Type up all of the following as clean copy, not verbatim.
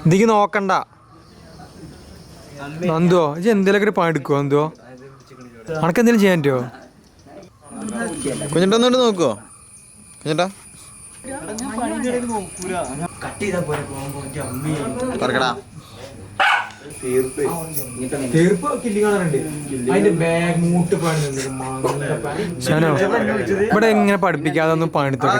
ഇതിക്ക് നോക്കണ്ട എന്തോ ഇത് എന്തെങ്കിലുമൊക്കെ പണിയെടുക്കുവോ എന്തോ അനക്ക് എന്തെങ്കിലും ചെയ്യാൻ പറ്റുമോ കുഞ്ഞിട്ടൊന്നുകൊണ്ട് നോക്കുവോ കുഞ്ഞിട്ടാ പറക്കടാ ഇവിടെ എങ്ങനെ പഠിപ്പിക്കാതെ ഒന്നും പണിത്തൊക്കെ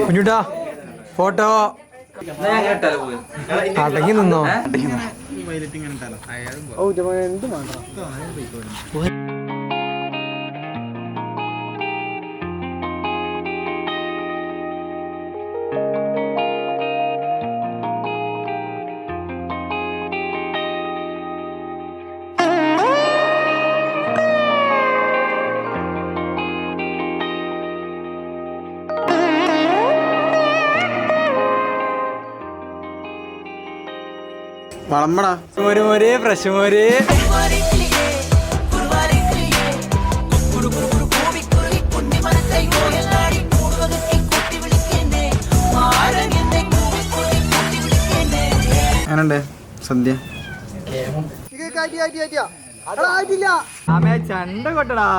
കുഞ്ഞുട്ടാ ഫോട്ടോ അടങ്ങി നിന്നോ വളമ്പടാ മോര് ഫ്രഷ് മോര് അങ്ങനുണ്ട് സദ്യ ചണ്ട കൊട്ടടാ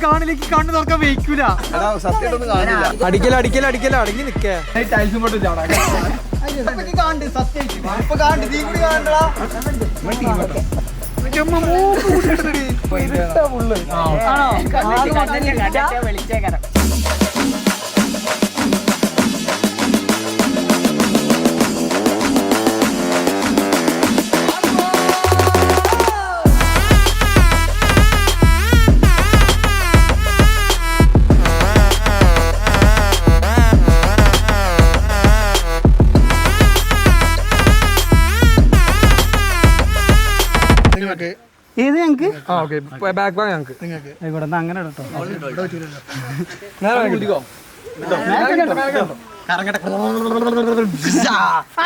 കാണിലേക്ക് കണ്ണു തുറക്കാൻ വയ്ക്കൂല അടിക്കല അടിക്കല അടിക്കല അടങ്ങി നിക്കേ ടൈൽസും കൊണ്ട് ഏത് ഞങ്ങക്ക് ബാക്ക് ഭാഗം ഞങ്ങക്ക് ആയിക്കോട്ടെ അങ്ങനെ കേട്ടോ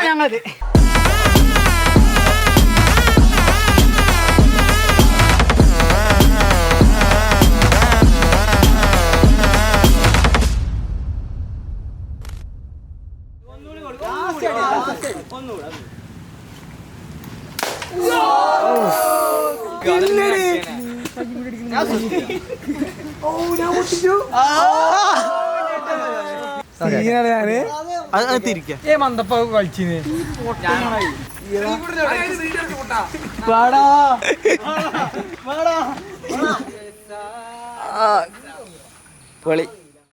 ഞങ്ങളത് മന്ദപ്പ കളിച്ചിന് പൊളി